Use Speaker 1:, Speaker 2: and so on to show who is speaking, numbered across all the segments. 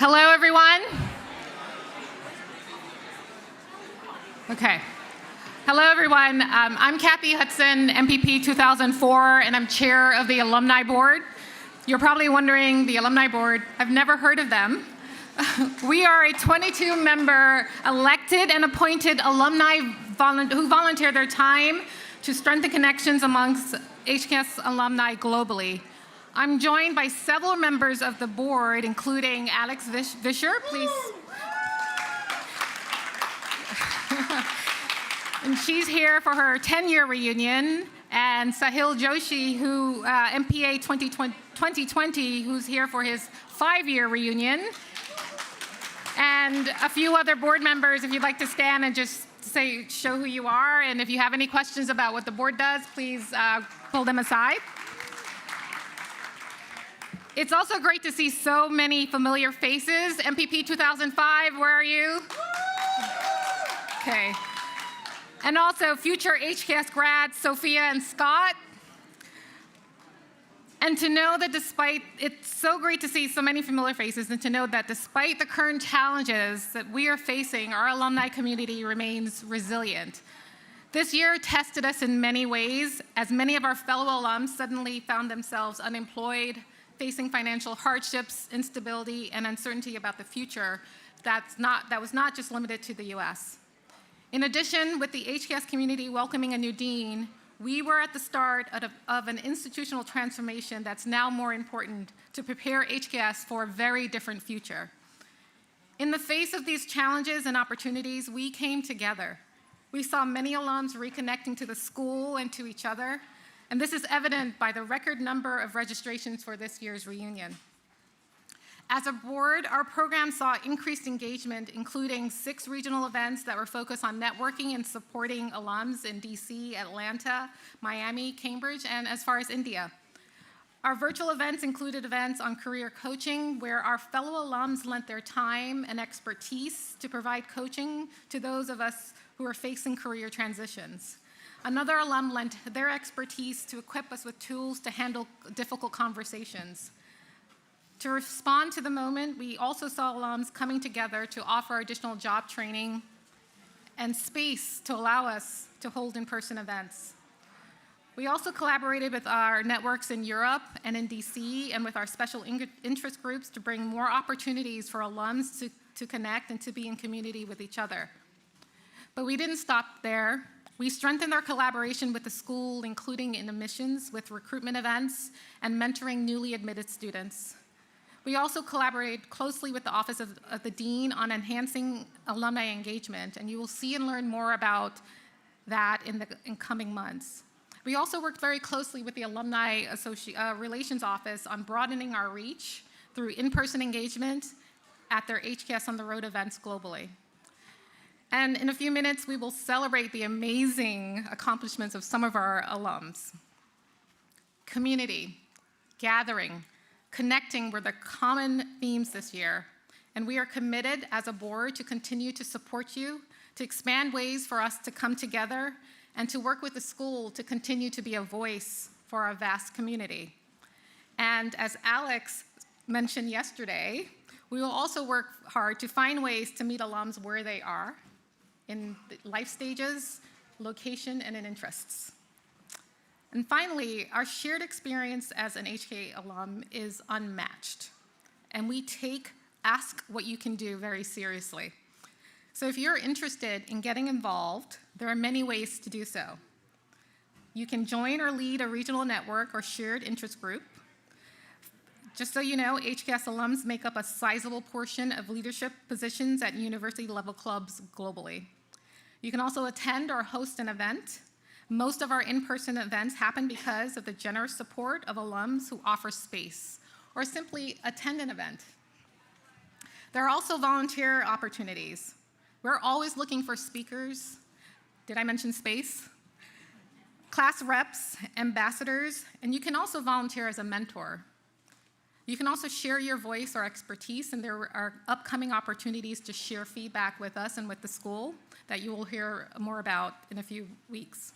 Speaker 1: Hello, everyone. Okay. Hello, everyone. I'm Kathy Hudson, MPP 2004, and I'm chair of the Alumni Board. You're probably wondering, the Alumni Board, I've never heard of them. We are a 22-member elected and appointed alumni who volunteer their time to strengthen connections amongst HKS alumni globally. I'm joined by several members of the board, including Alex Vischer, please. And she's here for her 10-year reunion, and Sahil Joshi, who MPA 2020, who's here for his 5-year reunion. And a few other board members, if you'd like to stand and just show who you are, and if you have any questions about what the board does, please pull them aside. It's also great to see so many familiar faces. MPP 2005, where are you? Okay. And also future HKS grads, Sophia and Scott. And to know that it's so great to see so many familiar faces, and to know that despite the current challenges that we are facing, our alumni community remains resilient. This year tested us in many ways, as many of our fellow alums suddenly found themselves unemployed, facing financial hardships, instability, and uncertainty about the future that was not just limited to the US. In addition, with the HKS community welcoming a new dean, we were at the start of an institutional transformation that's now more important to prepare HKS for a very different future. In the face of these challenges and opportunities, we came together. We saw many alums reconnecting to the school and to each other, and this is evident by the record number of registrations for this year's reunion. As a board, our program saw increased engagement, including 6 regional events that were focused on networking and supporting alums in DC, Atlanta, Miami, Cambridge, and as far as India. Our virtual events included events on career coaching, where our fellow alums lent their time and expertise to provide coaching to those of us who are facing career transitions. Another alum lent their expertise to equip us with tools to handle difficult conversations. To respond to the moment, we also saw alums coming together to offer additional job training and space to allow us to hold in-person events. We also collaborated with our networks in Europe and in DC, and with our special interest groups to bring more opportunities for alums to connect and to be in community with each other. But we didn't stop there. We strengthened our collaboration with the school, including in admissions, with recruitment events and mentoring newly admitted students. We also collaborated closely with the Office of the Dean on enhancing alumni engagement, and you will see and learn more about that in coming months. We also worked very closely with the Alumni Relations Office on broadening our reach through in-person engagement at their HKS on the Road events globally. And in a few minutes, we will celebrate the amazing accomplishments of some of our alums. Community, gathering, connecting were the common themes this year, and we are committed as a board to continue to support you, to expand ways for us to come together, and to work with the school to continue to be a voice for our vast community. And as Alex mentioned yesterday, we will also work hard to find ways to meet alums where they are, in life stages, location, and in interests. And finally, our shared experience as an HK alum is unmatched, and we take ask what you can do very seriously. So if you're interested in getting involved, there are many ways to do so. You can join or lead a regional network or shared interest group. Just so you know, HKS alums make up a sizable portion of leadership positions at university-level clubs globally. You can also attend or host an event. Most of our in-person events happen because of the generous support of alums who offer space, or simply attend an event. There are also volunteer opportunities. We're always looking for speakers. Did I mention space? Class reps, ambassadors, and you can also volunteer as a mentor. You can also share your voice or expertise, and there are upcoming opportunities to share feedback with us and with the school that you will hear more about in a few weeks.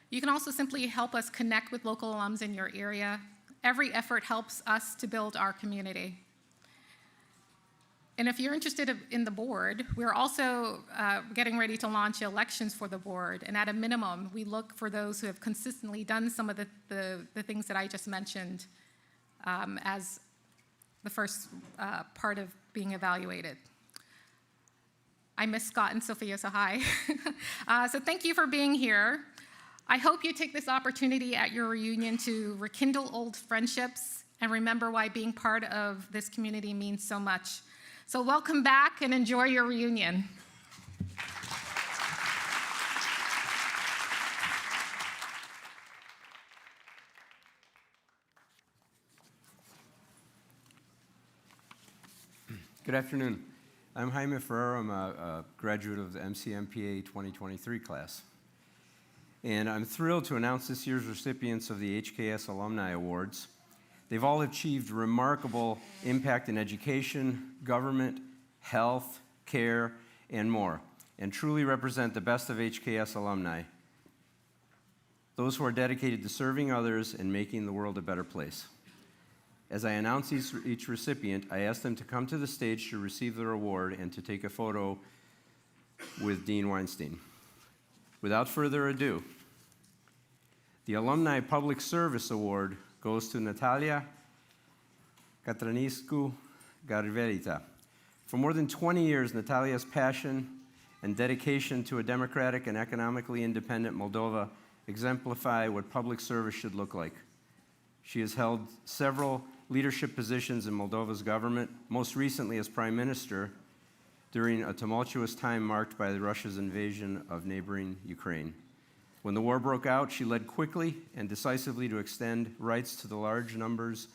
Speaker 1: You can also simply help us connect with local alums in your area. Every effort helps us to build our community. And if you're interested in the board, we're also getting ready to launch elections for the board. And at a minimum, we look for those who have consistently done some of the things that I just mentioned as the first part of being evaluated. I miss Scott and Sophia, so hi. So thank you for being here. I hope you take this opportunity at your reunion to rekindle old friendships and remember why being part of this community means so much. So welcome back and enjoy your reunion.
Speaker 2: Good afternoon. I'm Jaime Ferrero. I'm a graduate of the MCMPA 2023 class. And I'm thrilled to announce this year's recipients of the HKS Alumni Awards. They've all achieved remarkable impact in education, government, health, care, and more, and truly represent the best of HKS alumni, those who are dedicated to serving others and making the world a better place. As I announce each recipient, I ask them to come to the stage to receive their award and to take a photo with Dean Weinstein. Without further ado, the Alumni Public Service Award goes to Natalia Catraniscu-Garvelita. For more than 20 years, Natalia's passion and dedication to a democratic and economically independent Moldova exemplify what public service should look like. She has held several leadership positions in Moldova's government, most recently as Prime Minister during a tumultuous time marked by Russia's invasion of neighboring Ukraine. When the war broke out, she led quickly and decisively to extend rights to the large numbers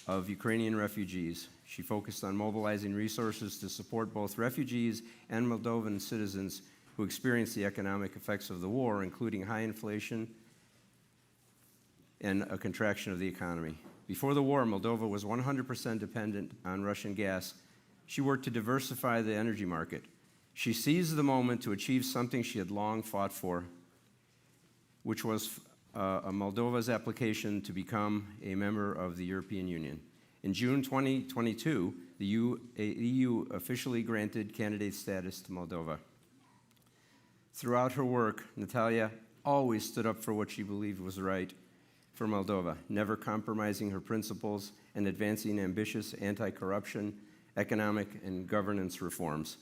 Speaker 2: of Ukrainian refugees. She focused on mobilizing resources to support both refugees and Moldovan citizens who experienced the economic effects of the war, including high inflation and a contraction of the economy. Before the war, Moldova was 100% dependent on Russian gas. She worked to diversify the energy market. She seized the moment to achieve something she had long fought for, which was Moldova's application to become a member of the European Union. In June 2022, the EU officially granted candidate status to Moldova. Throughout her work, Natalia always stood up for what she believed was right for Moldova, never compromising her principles and advancing ambitious anti-corruption, economic, and governance reforms.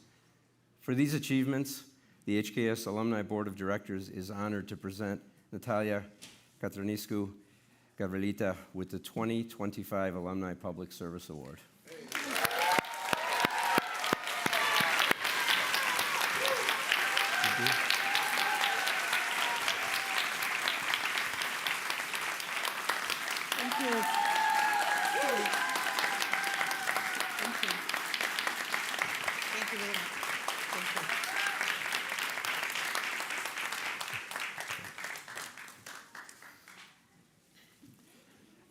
Speaker 2: For these achievements, the HKS Alumni Board of Directors is honored to present Natalia Catraniscu-Garvelita with the 2025 Alumni Public Service Award.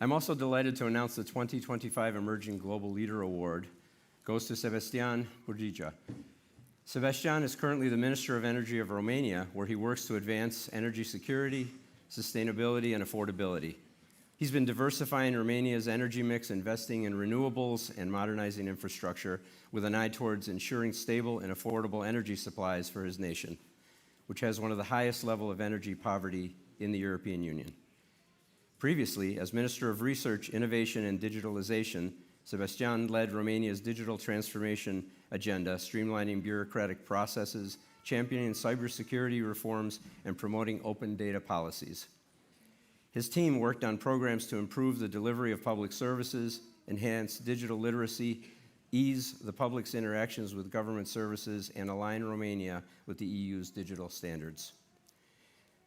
Speaker 2: I'm also delighted to announce the 2025 Emerging Global Leader Award goes to Sebastian Burgica. Sebastian is currently the Minister of Energy of Romania, where he works to advance energy security, sustainability, and affordability. He's been diversifying Romania's energy mix, investing in renewables, and modernizing infrastructure with an eye towards ensuring stable and affordable energy supplies for his nation, which has one of the highest levels of energy poverty in the European Union. Previously, as Minister of Research, Innovation, and Digitalization, Sebastian led Romania's digital transformation agenda, streamlining bureaucratic processes, championing cybersecurity reforms, and promoting open data policies. His team worked on programs to improve the delivery of public services, enhance digital literacy, ease the public's interactions with government services, and align Romania with the EU's digital standards.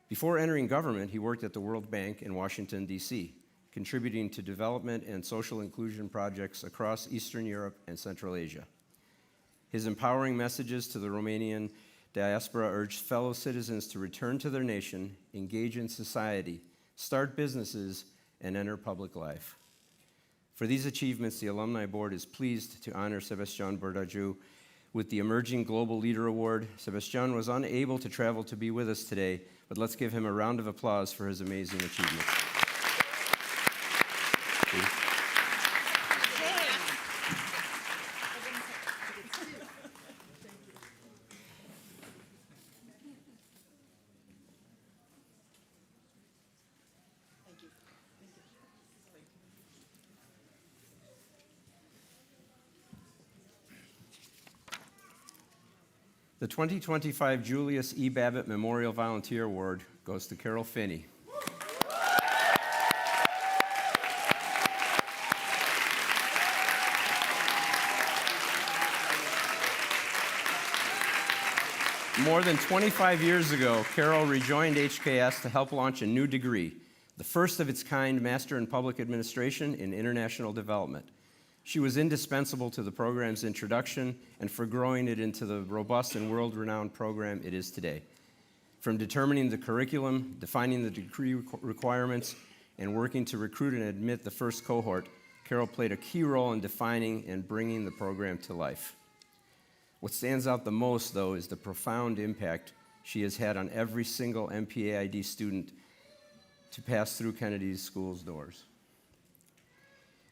Speaker 2: Before entering government, he worked at the World Bank in Washington, D.C., contributing to development and social inclusion projects across Eastern Europe and Central Asia. His empowering messages to the Romanian diaspora urged fellow citizens to return to their nation, engage in society, start businesses, and enter public life. For these achievements, the Alumni Board is pleased to honor Sebastian Burgica with the Emerging Global Leader Award. Sebastian was unable to travel to be with us today, but let's give him a round of applause for his amazing achievements. The 2025 Julius E. Babbitt Memorial Volunteer Award goes to Carol Finney. More than 25 years ago, Carol rejoined HKS to help launch a new degree, the first of its kind Master in Public Administration in International Development. She was indispensable to the program's introduction and for growing it into the robust and world-renowned program it is today. From determining the curriculum, defining the degree requirements, and working to recruit and admit the first cohort, Carol played a key role in defining and bringing the program to life. What stands out the most, though, is the profound impact she has had on every single MPAID student to pass through Kennedy's school's doors.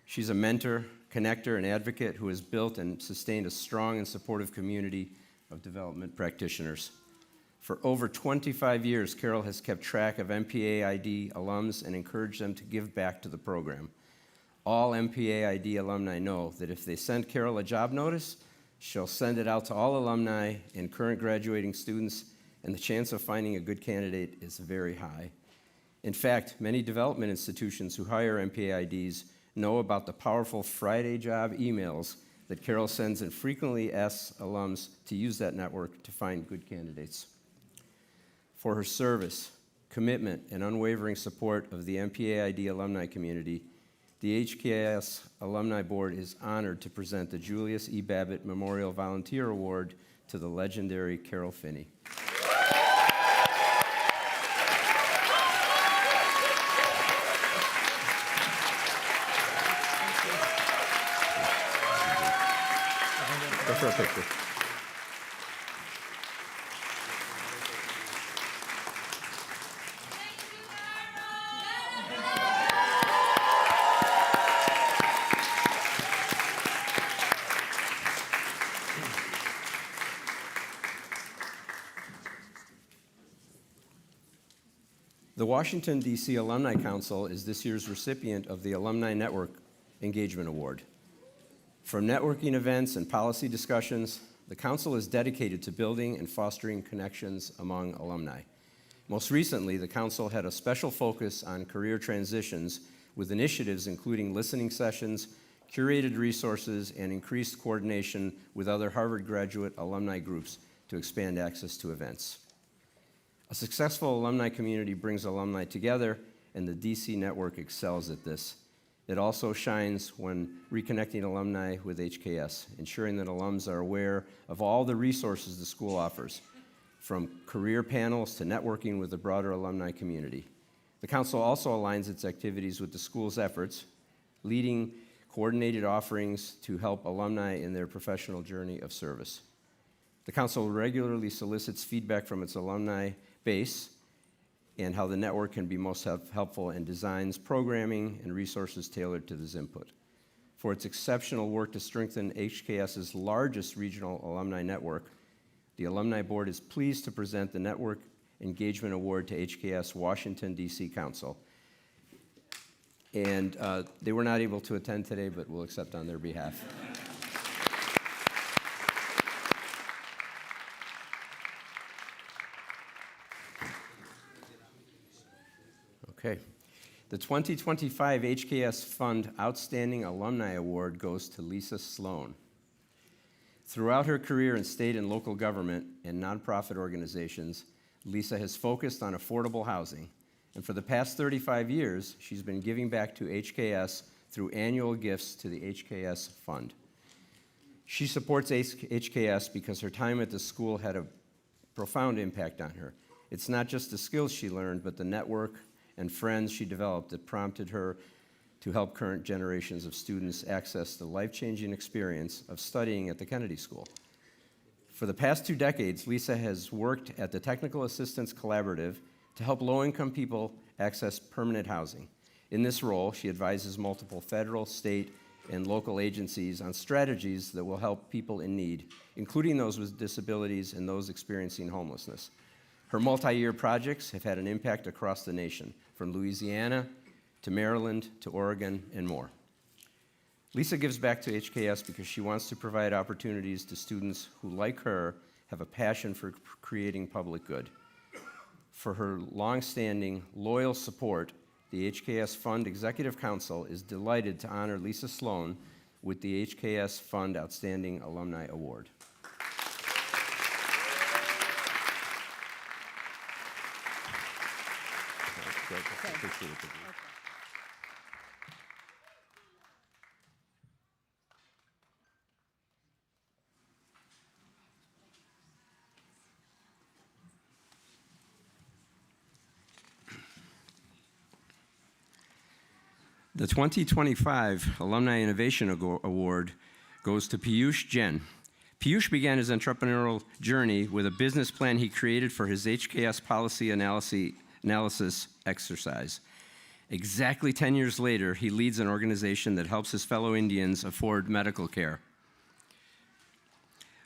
Speaker 2: She's a mentor, connector, and advocate who has built and sustained a strong and supportive community of development practitioners. For over 25 years, Carol has kept track of MPAID alums and encouraged them to give back to the program. All MPAID alumni know that if they send Carol a job notice, she'll send it out to all alumni and current graduating students, and the chance of finding a good candidate is very high. In fact, many development institutions who hire MPAIDs know about the powerful Friday job emails that Carol sends and frequently asks alums to use that network to find good candidates. For her service, commitment, and unwavering support of the MPAID alumni community, the HKS Alumni Board is honored to present the Julius E. Babbitt Memorial Volunteer Award to the legendary Carol Finney. Go for a picture. The Washington, D.C. Alumni Council is this year's recipient of the Alumni Network Engagement Award. From networking events and policy discussions, the Council is dedicated to building and fostering connections among alumni. Most recently, the Council had a special focus on career transitions with initiatives including listening sessions, curated resources, and increased coordination with other Harvard graduate alumni groups to expand access to events. A successful alumni community brings alumni together, and the DC network excels at this. It also shines when reconnecting alumni with HKS, ensuring that alums are aware of all the resources the school offers, from career panels to networking with the broader alumni community. The Council also aligns its activities with the school's efforts, leading coordinated offerings to help alumni in their professional journey of service. The Council regularly solicits feedback from its alumni base and how the network can be most helpful, and designs programming and resources tailored to this input. For its exceptional work to strengthen HKS's largest regional alumni network, the Alumni Board is pleased to present the Network Engagement Award to HKS Washington, D.C. Council. And they were not able to attend today, but we'll accept on their behalf. Okay. The 2025 HKS Fund Outstanding Alumni Award goes to Lisa Sloan. Throughout her career in state and local government and nonprofit organizations, Lisa has focused on affordable housing, and for the past 35 years, she's been giving back to HKS through annual gifts to the HKS Fund. She supports HKS because her time at the school had a profound impact on her. It's not just the skills she learned, but the network and friends she developed that prompted her to help current generations of students access the life-changing experience of studying at the Kennedy School. For the past 2 decades, Lisa has worked at the Technical Assistance Collaborative to help low-income people access permanent housing. In this role, she advises multiple federal, state, and local agencies on strategies that will help people in need, including those with disabilities and those experiencing homelessness. Her multi-year projects have had an impact across the nation, from Louisiana to Maryland to Oregon and more. Lisa gives back to HKS because she wants to provide opportunities to students who, like her, have a passion for creating public good. For her longstanding, loyal support, the HKS Fund Executive Council is delighted to honor Lisa Sloan with the HKS Fund Outstanding Alumni Award. The 2025 Alumni Innovation Award goes to Piyush Jain. Piyush began his entrepreneurial journey with a business plan he created for his HKS policy analysis exercise. Exactly 10 years later, he leads an organization that helps his fellow Indians afford medical care,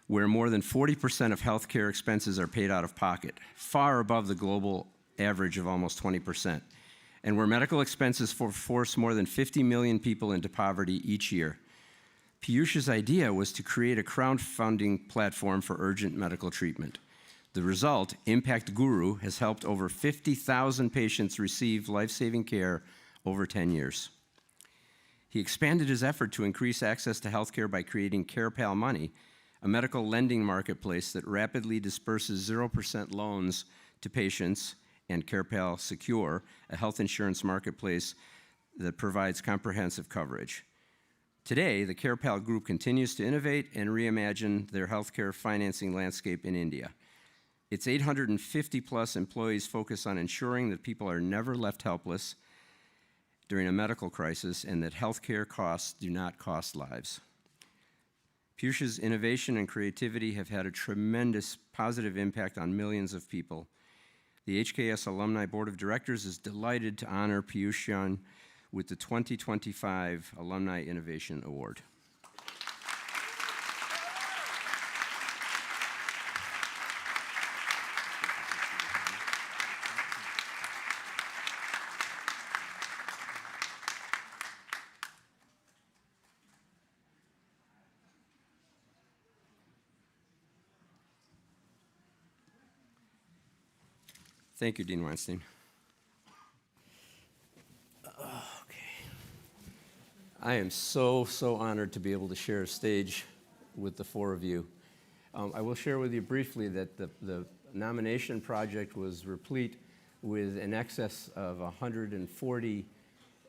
Speaker 2: where more than 40% of healthcare expenses are paid out of pocket, far above the global average of almost 20%, and where medical expenses force more than 50 million people into poverty each year. Piyush's idea was to create a crowdfunding platform for urgent medical treatment. The result, Impact Guru, has helped over 50,000 patients receive life-saving care over 10 years. He expanded his effort to increase access to healthcare by creating CarePal Money, a medical lending marketplace that rapidly disperses 0% loans to patients, and CarePal Secure, a health insurance marketplace that provides comprehensive coverage. Today, the CarePal Group continues to innovate and reimagine their healthcare financing landscape in India. Its 850-plus employees focus on ensuring that people are never left helpless during a medical crisis and that healthcare costs do not cost lives. Piyush's innovation and creativity have had a tremendous positive impact on millions of people. The HKS Alumni Board of Directors is delighted to honor Piyush Jain with the 2025 Alumni Innovation Award. Thank you, Dean Weinstein. I am so honored to be able to share a stage with the four of you. I will share with you briefly that the nomination project was replete with in excess of 140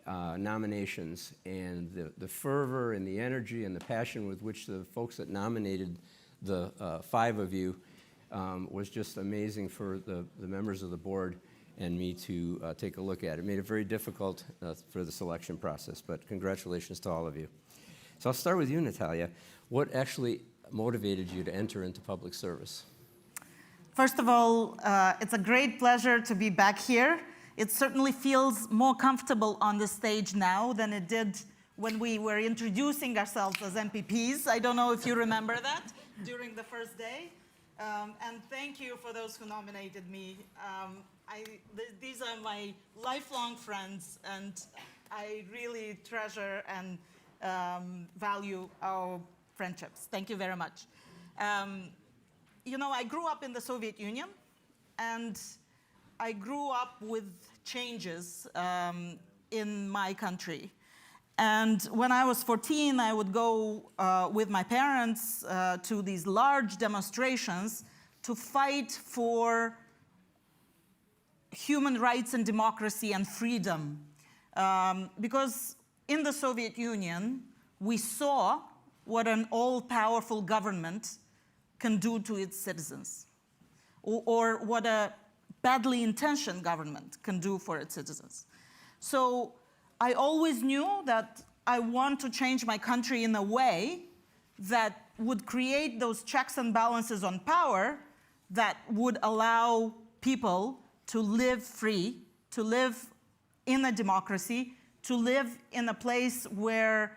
Speaker 2: nominations, and the fervor and the energy and the passion with which the folks that nominated the five of you was just amazing for the members of the board and me to take a look at. It made it very difficult for the selection process, but congratulations to all of you. So I'll start with you, Natalia. What actually motivated you to enter into public service?
Speaker 3: First of all, it's a great pleasure to be back here. It certainly feels more comfortable on the stage now than it did when we were introducing ourselves as MPPs. I don't know if you remember that during the first day. And thank you for those who nominated me. These are my lifelong friends, and I really treasure and value our friendships. Thank you very much. You know, I grew up in the Soviet Union, and I grew up with changes in my country. And when I was 14, I would go with my parents to these large demonstrations to fight for human rights and democracy and freedom. Because in the Soviet Union, we saw what an all-powerful government can do to its citizens, or what a badly intentioned government can do for its citizens. So I always knew that I want to change my country in a way that would create those checks and balances on power that would allow people to live free, to live in a democracy, to live in a place where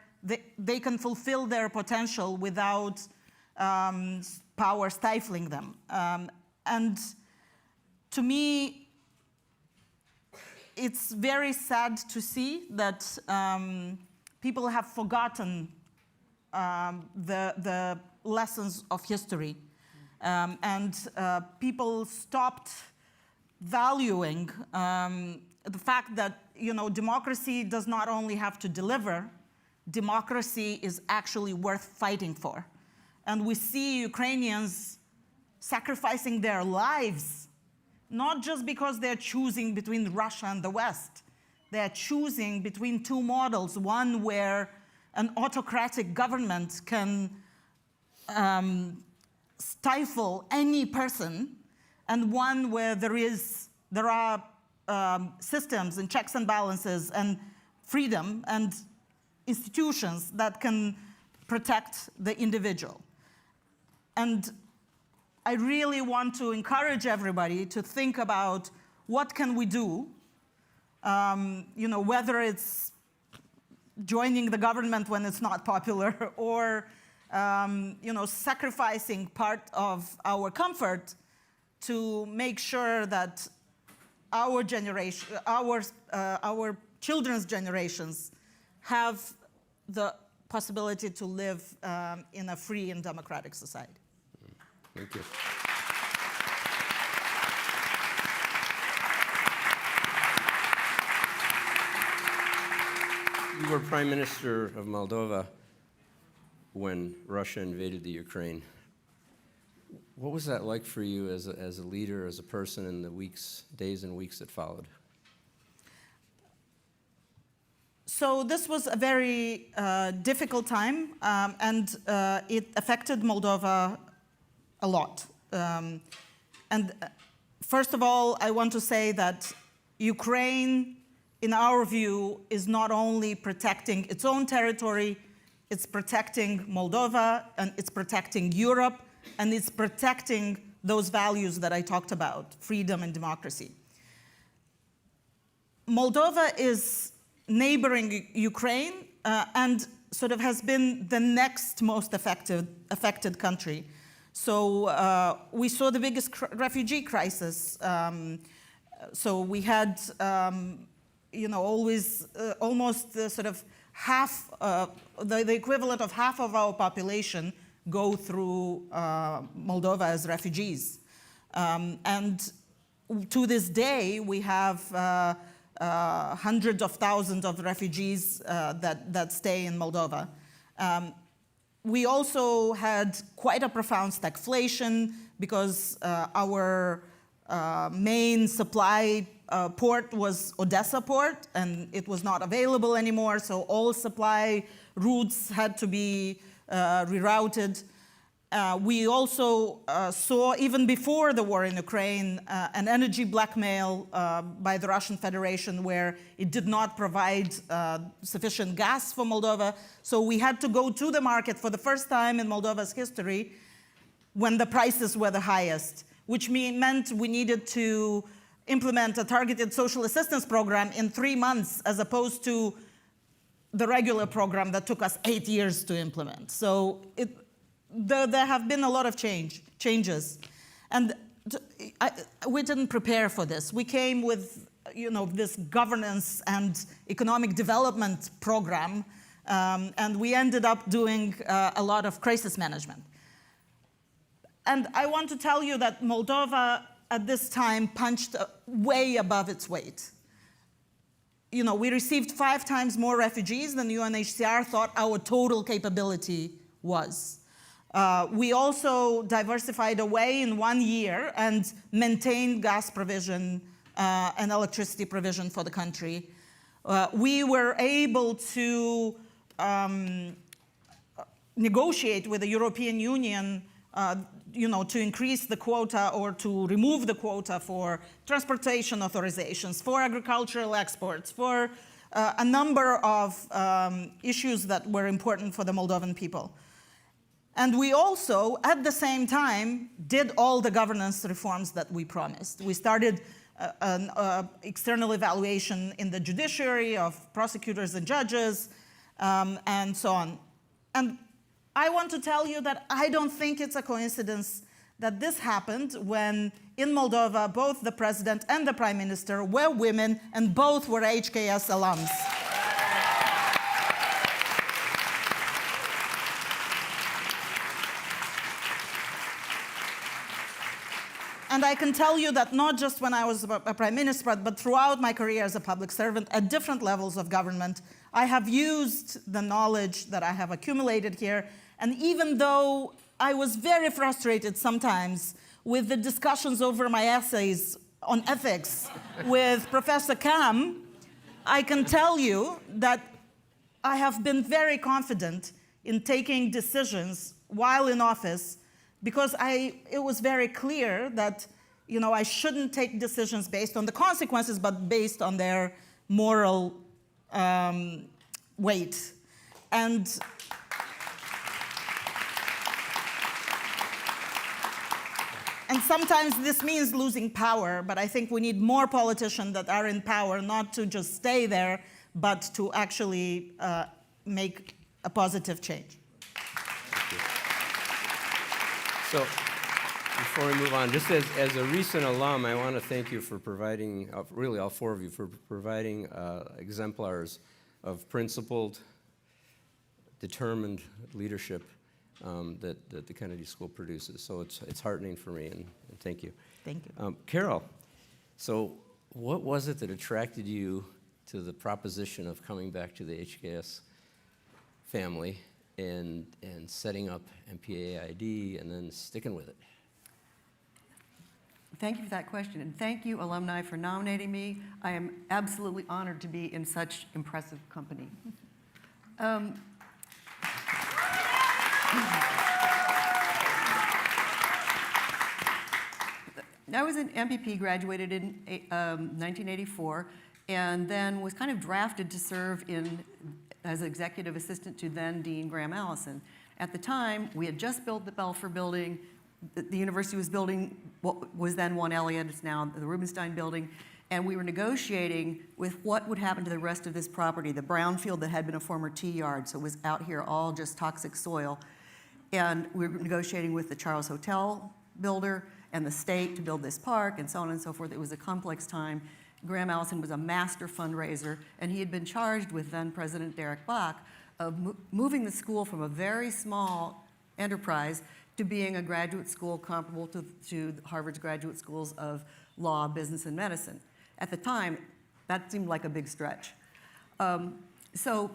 Speaker 3: they can fulfill their potential without power stifling them. And to me, it's very sad to see that people have forgotten the lessons of history. And people stopped valuing the fact that, democracy does not only have to deliver, democracy is actually worth fighting for. And we see Ukrainians sacrificing their lives, not just because they're choosing between Russia and the West. They're choosing between two models, one where an autocratic government can stifle any person, and one where there are systems and checks and balances and freedom and institutions that can protect the individual. And I really want to encourage everybody to think about what can we do, whether it's joining the government when it's not popular or sacrificing part of our comfort to make sure that our generation, our children's generations have the possibility to live in a free and democratic society.
Speaker 2: Thank you. You were Prime Minister of Moldova when Russia invaded the Ukraine. What was that like for you as a leader, as a person in the days and weeks that followed?
Speaker 3: So this was a very difficult time, and it affected Moldova a lot. And first of all, I want to say that Ukraine, in our view, is not only protecting its own territory, it's protecting Moldova, and it's protecting Europe, and it's protecting those values that I talked about, freedom and democracy. Moldova is neighboring Ukraine and sort of has been the next most affected country. So we saw the biggest refugee crisis. So we had, always almost sort of half, the equivalent of half of our population go through Moldova as refugees. And to this day, we have hundreds of thousands of refugees that stay in Moldova. We also had quite a profound stagflation because our main supply port was Odessa port, and it was not available anymore, so all supply routes had to be rerouted. We also saw, even before the war in Ukraine, an energy blackmail by the Russian Federation where it did not provide sufficient gas for Moldova. So we had to go to the market for the first time in Moldova's history when the prices were the highest, which meant we needed to implement a targeted social assistance program in 3 months as opposed to the regular program that took us 8 years to implement. So there have been a lot of changes. And we didn't prepare for this. We came with this governance and economic development program, and we ended up doing a lot of crisis management. And I want to tell you that Moldova at this time punched way above its weight. We received 5 times more refugees than UNHCR thought our total capability was. We also diversified away in 1 year and maintained gas provision and electricity provision for the country. We were able to negotiate with the European Union to increase the quota or to remove the quota for transportation authorizations, for agricultural exports, for a number of issues that were important for the Moldovan people. And we also, at the same time, did all the governance reforms that we promised. We started an external evaluation in the judiciary of prosecutors and judges, and so on. And I want to tell you that I don't think it's a coincidence that this happened when in Moldova, both the president and the prime minister were women, and both were HKS alums. And I can tell you that not just when I was a prime minister, but throughout my career as a public servant at different levels of government, I have used the knowledge that I have accumulated here. And even though I was very frustrated sometimes with the discussions over my essays on ethics with Professor Kam, I can tell you that I have been very confident in taking decisions while in office, because it was very clear that I shouldn't take decisions based on the consequences, but based on their moral weight. And sometimes this means losing power, but I think we need more politicians that are in power, not to just stay there, but to actually make a positive change.
Speaker 2: So, before we move on, just as a recent alum, I want to thank you for providing, really all four of you, for providing exemplars of principled, determined leadership that the Kennedy School produces. So it's heartening for me, and thank you.
Speaker 3: Thank you.
Speaker 2: Carol, so what was it that attracted you to the proposition of coming back to the HKS family and setting up MPAID and then sticking with it?
Speaker 4: Thank you for that question, and thank you, alumni, for nominating me. I am absolutely honored to be in such impressive company. I was an MPP, graduated in 1984, and then was kind of drafted to serve as executive assistant to then Dean Graham Allison. At the time, we had just built the Belfer building. The university was building what was then One Elliott, it's now the Rubenstein building, and we were negotiating with what would happen to the rest of this property, the brownfield that had been a former tea yard, so it was out here all just toxic soil. And we were negotiating with the Charles Hotel builder and the state to build this park and so on and so forth. It was a complex time. Graham Allison was a master fundraiser, and he had been charged with then President Derek Bach of moving the school from a very small enterprise to being a graduate school comparable to Harvard's graduate schools of law, business, and medicine. At the time, that seemed like a big stretch. So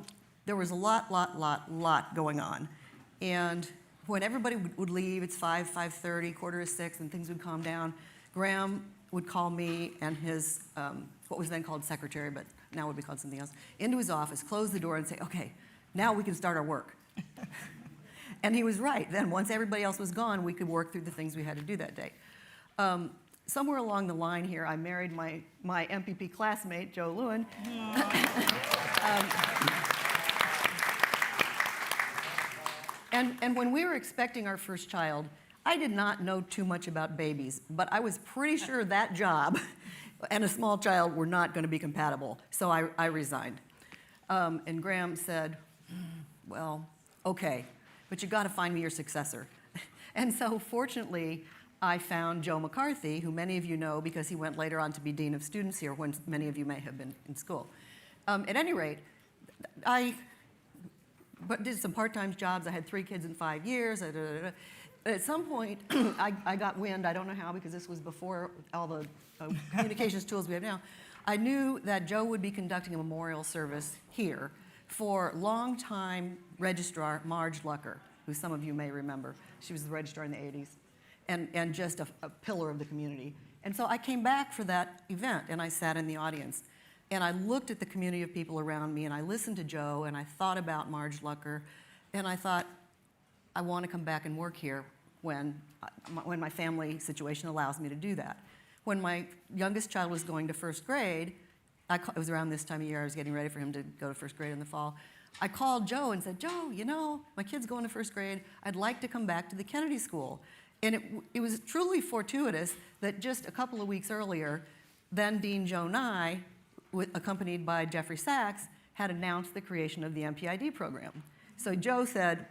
Speaker 4: there was a lot going on. And when everybody would leave, it's 5:30, 5:45, and things would calm down, Graham would call me and his, what was then called secretary, but now would be called something else, into his office, close the door, and say, okay, now we can start our work. And he was right. Then once everybody else was gone, we could work through the things we had to do that day. Somewhere along the line here, I married my MPP classmate, Joe Lewin. And when we were expecting our first child, I did not know too much about babies, but I was pretty sure that job and a small child were not going to be compatible, so I resigned. And Graham said, well, okay, but you got to find me your successor. And so fortunately, I found Joe McCarthy, who many of you know because he went later on to be Dean of Students here when many of you may have been in school. At any rate, I did some part-time jobs. I had 3 kids in 5 years. At some point, I got wind, I don't know how, because this was before all the communications tools we have now. I knew that Joe would be conducting a memorial service here for longtime registrar Marge Lucker, who some of you may remember. She was the registrar in the 80s, and just a pillar of the community. And so I came back for that event, and I sat in the audience. And I looked at the community of people around me, and I listened to Joe, and I thought about Marge Lucker, and I thought, I want to come back and work here when my family situation allows me to do that. When my youngest child was going to first grade, it was around this time of year, I was getting ready for him to go to first grade in the fall, I called Joe and said, Joe, you know, my kid's going to first grade, I'd like to come back to the Kennedy School. And it was truly fortuitous that just a couple of weeks earlier, then Dean Joe Nye, accompanied by Jeffrey Sachs, had announced the creation of the MPID program. So Joe said,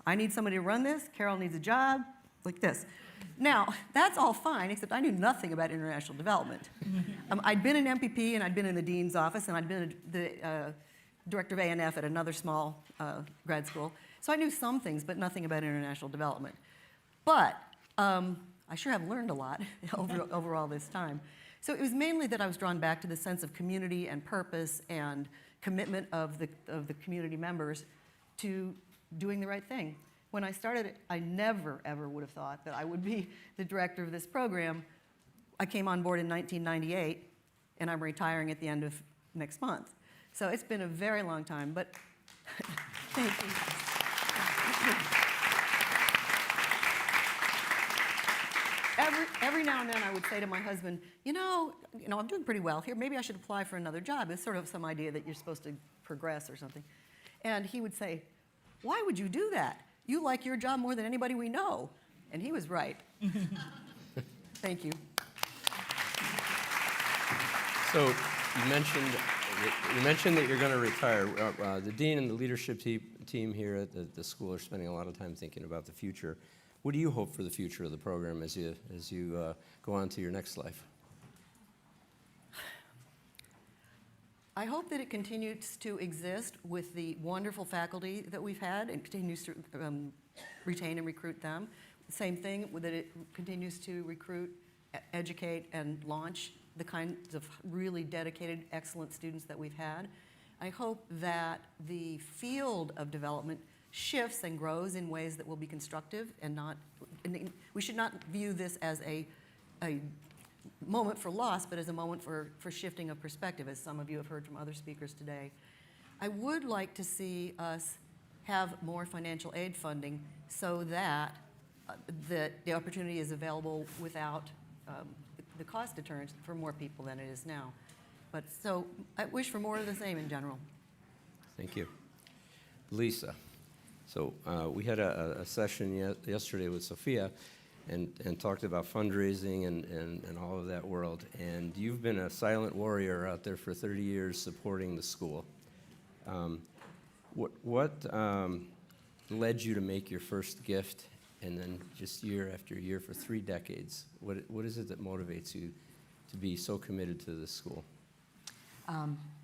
Speaker 4: I need somebody to run this, Carol needs a job, like this. Now, that's all fine, except I knew nothing about international development. I'd been an MPP, and I'd been in the dean's office, and I'd been the director of A&F at another small grad school. So I knew some things, but nothing about international development. But I sure have learned a lot over all this time. So it was mainly that I was drawn back to the sense of community and purpose and commitment of the community members to doing the right thing. When I started it, I never, ever would have thought that I would be the director of this program. I came on board in 1998, and I'm retiring at the end of next month. So it's been a very long time, but thank you. Every now and then I would say to my husband, you know, I'm doing pretty well here. Maybe I should apply for another job. It's sort of some idea that you're supposed to progress or something. And he would say, why would you do that? You like your job more than anybody we know. And he was right. Thank you.
Speaker 2: So you mentioned that you're going to retire. The dean and the leadership team here at the school are spending a lot of time thinking about the future. What do you hope for the future of the program as you go on to your next life?
Speaker 4: I hope that it continues to exist with the wonderful faculty that we've had and continues to retain and recruit them. Same thing, that it continues to recruit, educate, and launch the kinds of really dedicated, excellent students that we've had. I hope that the field of development shifts and grows in ways that will be constructive and not, we should not view this as a moment for loss, but as a moment for shifting of perspective, as some of you have heard from other speakers today. I would like to see us have more financial aid funding so that the opportunity is available without the cost deterrence for more people than it is now. But so I wish for more of the same in general.
Speaker 2: Thank you. Lisa, so we had a session yesterday with Sophia and talked about fundraising and all of that world. And you've been a silent warrior out there for 30 years supporting the school. What led you to make your first gift and then just year after year for 3 decades? What is it that motivates you to be so committed to this school?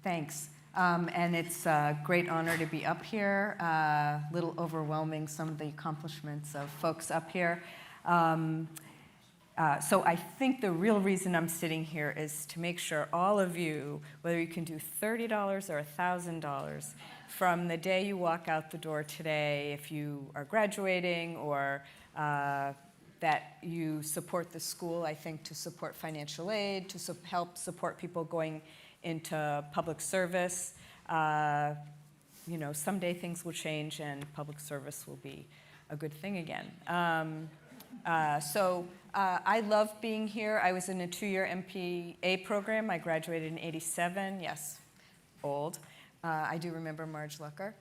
Speaker 5: Thanks. And it's a great honor to be up here. A little overwhelming, some of the accomplishments of folks up here. So I think the real reason I'm sitting here is to make sure all of you, whether you can do $30 or $1,000, from the day you walk out the door today, if you are graduating or that you support the school, I think to support financial aid, to help support people going into public service. Someday things will change and public service will be a good thing again. I love being here. I was in a 2-year MPA program. I graduated in '87. Yes, old. I do remember Marge Lucker.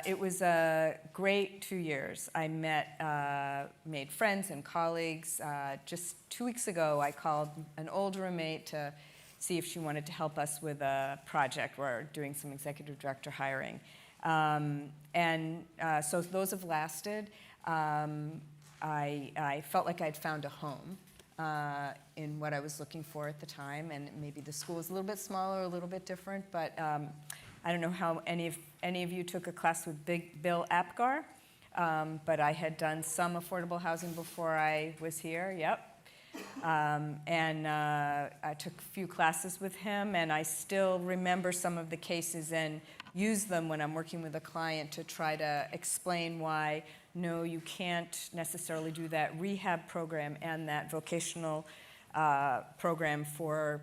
Speaker 5: It was a great 2 years. I made friends and colleagues. Just 2 weeks ago, I called an old roommate to see if she wanted to help us with a project. We're doing some executive director hiring. So those have lasted. I felt like I'd found a home in what I was looking for at the time, and maybe the school was a little bit smaller, a little bit different, but I don't know how any of you took a class with Bill Apgar, but I had done some affordable housing before I was here, yep. I took a few classes with him, and I still remember some of the cases and use them when I'm working with a client to try to explain why, no, you can't necessarily do that rehab program and that vocational program for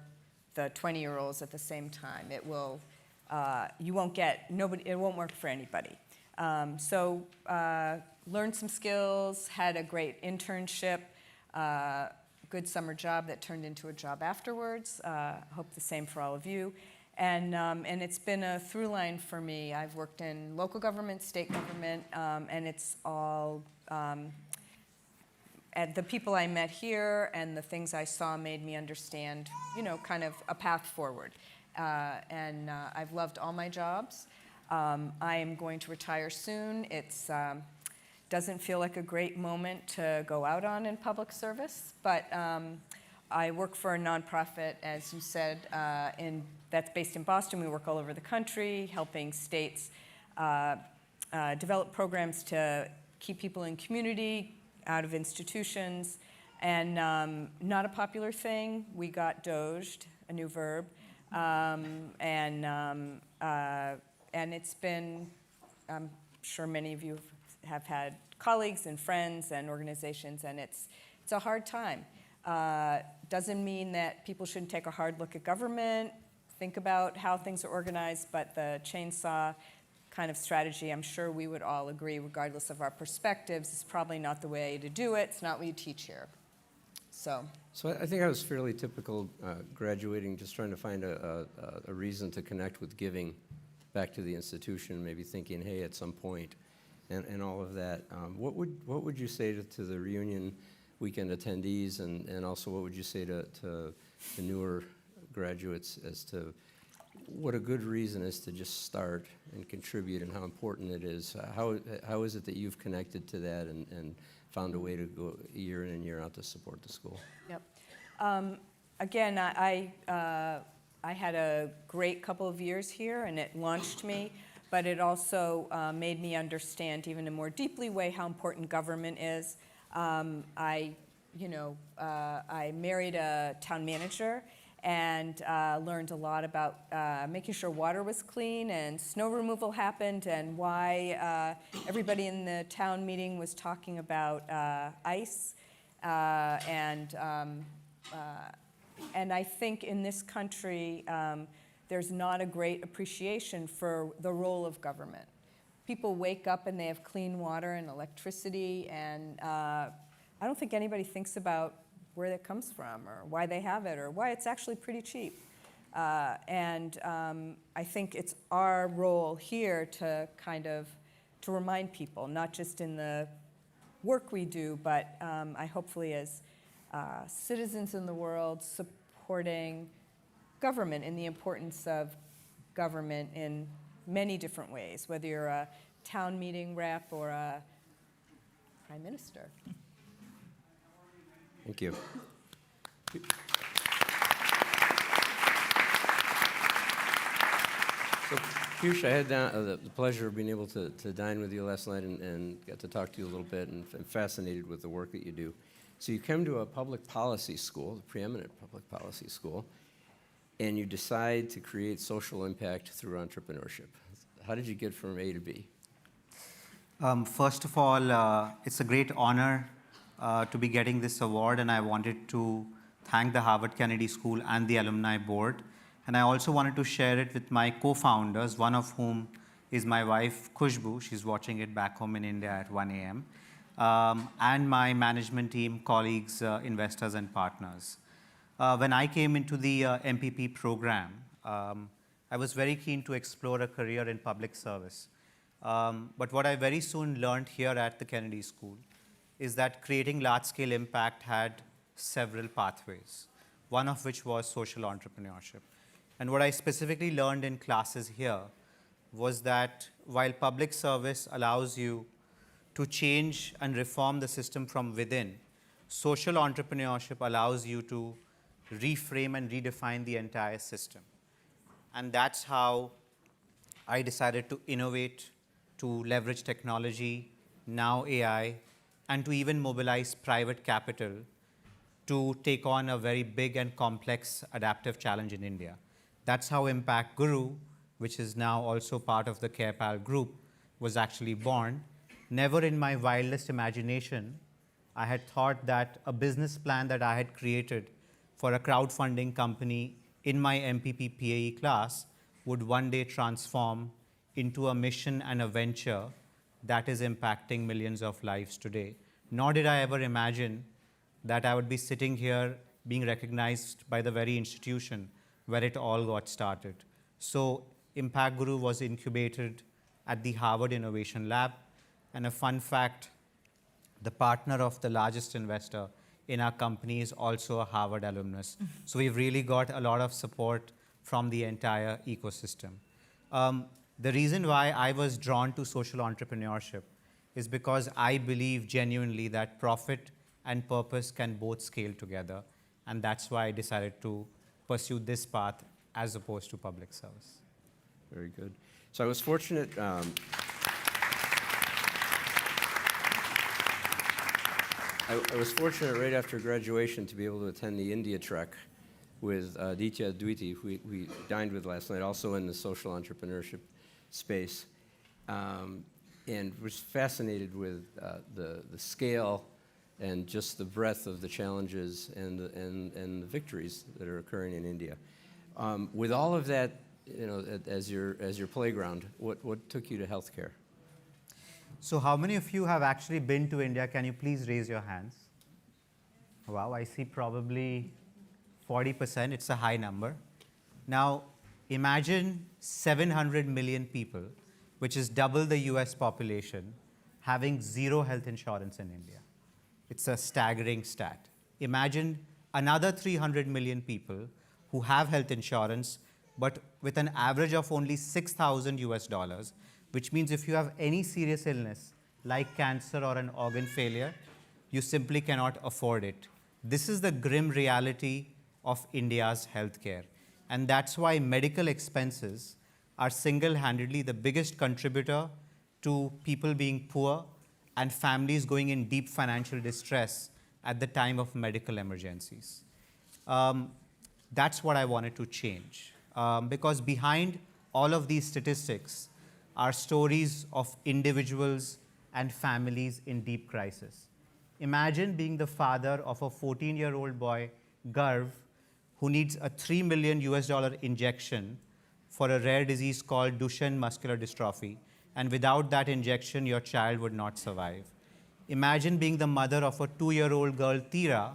Speaker 5: the 20-year-olds at the same time. It will, it won't work for anybody. Learned some skills, had a great internship, good summer job that turned into a job afterwards. Hope the same for all of you. And it's been a through line for me. I've worked in local government, state government, and it's all, the people I met here and the things I saw made me understand, kind of a path forward. I've loved all my jobs. I am going to retire soon. It's doesn't feel like a great moment to go out on in public service, but I work for a nonprofit, as you said, that's based in Boston. We work all over the country, helping states develop programs to keep people in community, out of institutions. And not a popular thing, we got doged, a new verb. And it's been, I'm sure many of you have had colleagues and friends and organizations, and it's a hard time. Doesn't mean that people shouldn't take a hard look at government, think about how things are organized, but the chainsaw kind of strategy, I'm sure we would all agree, regardless of our perspectives, is probably not the way to do it. It's not what you teach here. So
Speaker 2: I think I was fairly typical graduating, just trying to find a reason to connect with giving back to the institution, maybe thinking, hey, at some point, and all of that. What would you say to the reunion weekend attendees, and also what would you say to the newer graduates as to what a good reason is to just start and contribute, and how important it is? How is it that you've connected to that and found a way to go year in and year out to support the school?
Speaker 5: Yep. Again, I had a great couple of years here, and it launched me, but it also made me understand even in a more deeply way how important government is. I married a town manager and learned a lot about making sure water was clean and snow removal happened, and why everybody in the town meeting was talking about ice. And I think in this country, there's not a great appreciation for the role of government. People wake up and they have clean water and electricity, and I don't think anybody thinks about where that comes from, or why they have it, or why it's actually pretty cheap. And I think it's our role here to kind of to remind people, not just in the work we do, but I hopefully as citizens in the world supporting government and the importance of government in many different ways, whether you're a town meeting rep or a prime minister.
Speaker 2: Thank you. So, Piyush, I had the pleasure of being able to dine with you last night and got to talk to you a little bit, and I'm fascinated with the work that you do. So you come to a public policy school, the preeminent public policy school, and you decide to create social impact through entrepreneurship. How did you get from A to B?
Speaker 6: First of all, it's a great honor to be getting this award, and I wanted to thank the Harvard Kennedy School and the Alumni Board. And I also wanted to share it with my co-founders, one of whom is my wife, Khushbu. She's watching it back home in India at 1 a.m. And my management team, colleagues, investors, and partners. When I came into the MPP program, I was very keen to explore a career in public service. But what I very soon learned here at the Kennedy School is that creating large-scale impact had several pathways, one of which was social entrepreneurship. And what I specifically learned in classes here was that while public service allows you to change and reform the system from within, social entrepreneurship allows you to reframe and redefine the entire system. And that's how I decided to innovate, to leverage technology, now AI, and to even mobilize private capital to take on a very big and complex adaptive challenge in India. That's how Impact Guru, which is now also part of the CarePal group, was actually born. Never in my wildest imagination, I had thought that a business plan that I had created for a crowdfunding company in my MPP PAE class would one day transform into a mission and a venture that is impacting millions of lives today. Nor did I ever imagine that I would be sitting here being recognized by the very institution where it all got started. So Impact Guru was incubated at the Harvard Innovation Lab. And a fun fact, the partner of the largest investor in our company is also a Harvard alumnus. So we've really got a lot of support from the entire ecosystem. The reason why I was drawn to social entrepreneurship is because I believe genuinely that profit and purpose can both scale together. And that's why I decided to pursue this path as opposed to public service.
Speaker 2: Very good. So I was fortunate. I was fortunate right after graduation to be able to attend the India trek with Aditya Dwiti, who we dined with last night, also in the social entrepreneurship space, and was fascinated with the scale and just the breadth of the challenges and the victories that are occurring in India. With all of that, as your playground, what took you to healthcare?
Speaker 6: So how many of you have actually been to India? Can you please raise your hands? Wow, I see probably 40%. It's a high number. Now, imagine 700 million people, which is double the US population, having zero health insurance in India. It's a staggering stat. Imagine another 300 million people who have health insurance, but with an average of only $6,000, which means if you have any serious illness like cancer or an organ failure, you simply cannot afford it. This is the grim reality of India's healthcare. And that's why medical expenses are single-handedly the biggest contributor to people being poor and families going in deep financial distress at the time of medical emergencies. That's what I wanted to change. Because behind all of these statistics are stories of individuals and families in deep crisis. Imagine being the father of a 14-year-old boy, Garv, who needs a $3 million injection for a rare disease called Duchenne muscular dystrophy, and without that injection, your child would not survive. Imagine being the mother of a 2-year-old girl, Tira,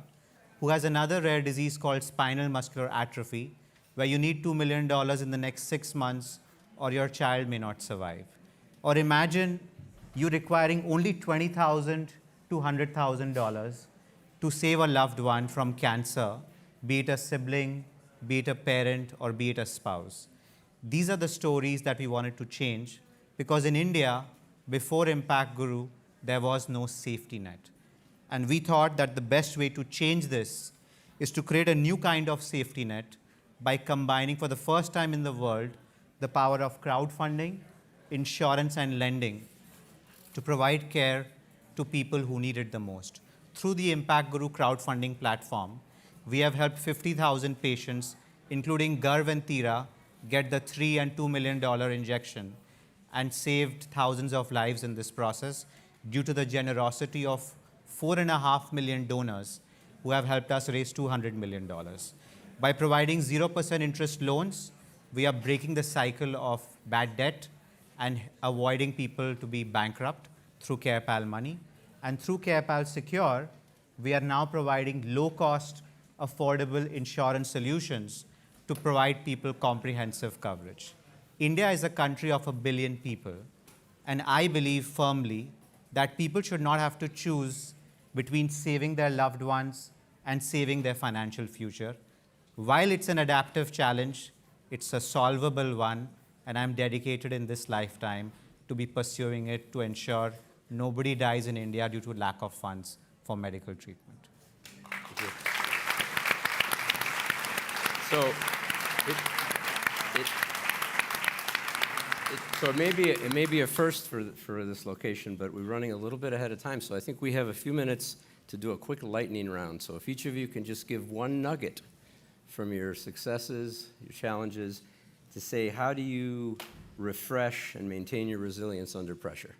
Speaker 6: who has another rare disease called spinal muscular atrophy, where you need $2 million in the next 6 months or your child may not survive. Or imagine you requiring only $20,000 to $100,000 to save a loved one from cancer, be it a sibling, be it a parent, or be it a spouse. These are the stories that we wanted to change, because in India, before Impact Guru, there was no safety net. And we thought that the best way to change this is to create a new kind of safety net by combining, for the first time in the world, the power of crowdfunding, insurance, and lending to provide care to people who need it the most. Through the Impact Guru crowdfunding platform, we have helped 50,000 patients, including Garv and Tira, get the $3 and $2 million injection and saved thousands of lives in this process due to the generosity of 4.5 million donors who have helped us raise $200 million. By providing 0% interest loans, we are breaking the cycle of bad debt and avoiding people to be bankrupt through CarePal Money. And through CarePal Secure, we are now providing low-cost, affordable insurance solutions to provide people comprehensive coverage. India is a country of 1 billion people, and I believe firmly that people should not have to choose between saving their loved ones and saving their financial future. While it's an adaptive challenge, it's a solvable one, and I'm dedicated in this lifetime to be pursuing it to ensure nobody dies in India due to lack of funds for medical treatment.
Speaker 2: Thank you. So, it may be a first for this location, but we're running a little bit ahead of time, so I think we have a few minutes to do a quick lightning round. So if each of you can just give one nugget from your successes, your challenges, to say, how do you refresh and maintain your resilience under pressure?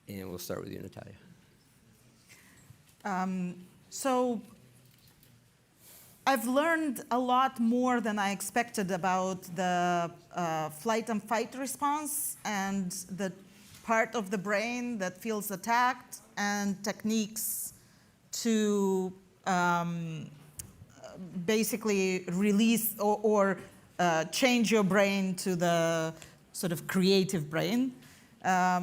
Speaker 2: And we'll start with you, Natalia.
Speaker 3: So I've learned a lot more than I expected about the flight and fight response and the part of the brain that feels attacked and techniques to basically release or change your brain to the sort of creative brain. I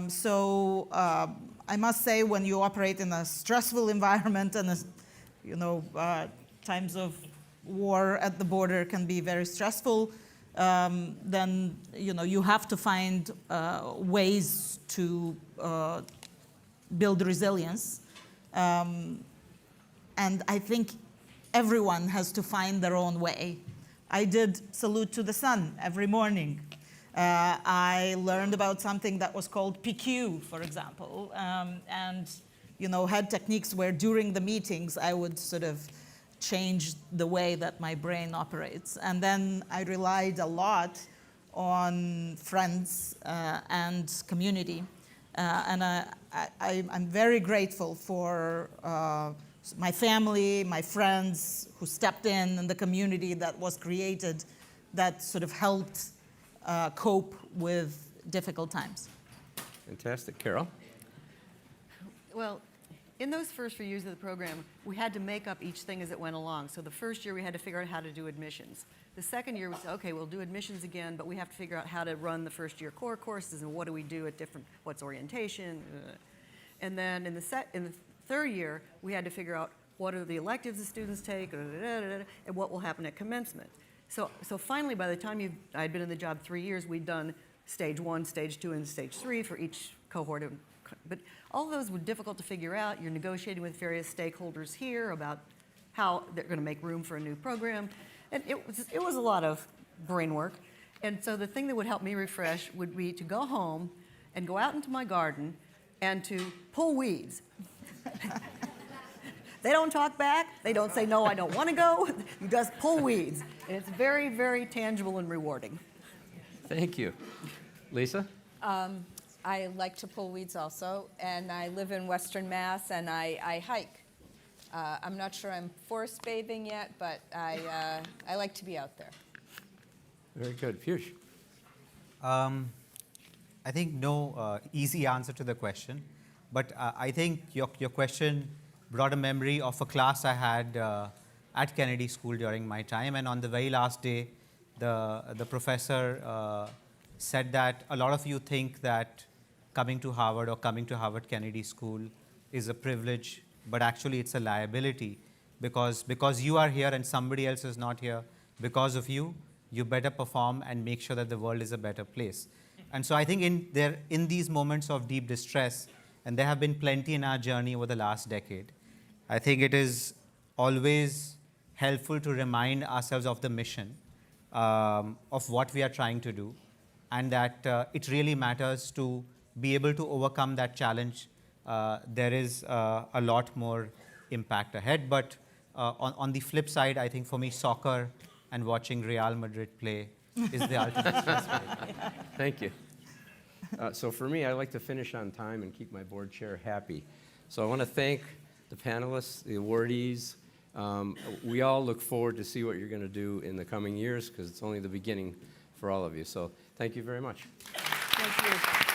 Speaker 3: must say, when you operate in a stressful environment and times of war at the border can be very stressful, then you have to find ways to build resilience. And I think everyone has to find their own way. I did salute to the sun every morning. I learned about something that was called PQ, for example, and had techniques where during the meetings I would sort of change the way that my brain operates. And then I relied a lot on friends and community. And I'm very grateful for my family, my friends who stepped in, and the community that was created that sort of helped cope with difficult times.
Speaker 2: Fantastic. Carol?
Speaker 4: Well, in those first few years of the program, we had to make up each thing as it went along. So the first year we had to figure out how to do admissions. The second year we said, okay, we'll do admissions again, but we have to figure out how to run the first year core courses and what do we do at different, what's orientation. And then in the third year, we had to figure out what are the electives the students take, and what will happen at commencement. So finally, by the time I'd been in the job 3 years, we'd done stage 1, stage 2, and stage 3 for each cohort. But all of those were difficult to figure out. You're negotiating with various stakeholders here about how they're going to make room for a new program. And it was a lot of brain work. And so the thing that would help me refresh would be to go home and go out into my garden and to pull weeds. They don't talk back. They don't say, no, I don't want to go. You just pull weeds. And it's very, very tangible and rewarding.
Speaker 2: Thank you. Lisa?
Speaker 5: I like to pull weeds also, and I live in Western Mass, and I hike. I'm not sure I'm forest bathing yet, but I like to be out there.
Speaker 2: Very good. Piyush?
Speaker 6: I think no easy answer to the question, but I think your question brought a memory of a class I had at Kennedy School during my time, and on the very last day, the professor said that a lot of you think that coming to Harvard or coming to Harvard Kennedy School is a privilege, but actually it's a liability because you are here and somebody else is not here. Because of you, you better perform and make sure that the world is a better place. And so I think in these moments of deep distress, and there have been plenty in our journey over the last decade, I think it is always helpful to remind ourselves of the mission of what we are trying to do, and that it really matters to be able to overcome that challenge. There is a lot more impact ahead. But on the flip side, I think for me, soccer and watching Real Madrid play is the ultimate stress relief.
Speaker 2: Thank you. So for me, I like to finish on time and keep my board chair happy. So I want to thank the panelists, the awardees. We all look forward to see what you're going to do in the coming years, because it's only the beginning for all of you. So thank you very much.
Speaker 4: Thank you.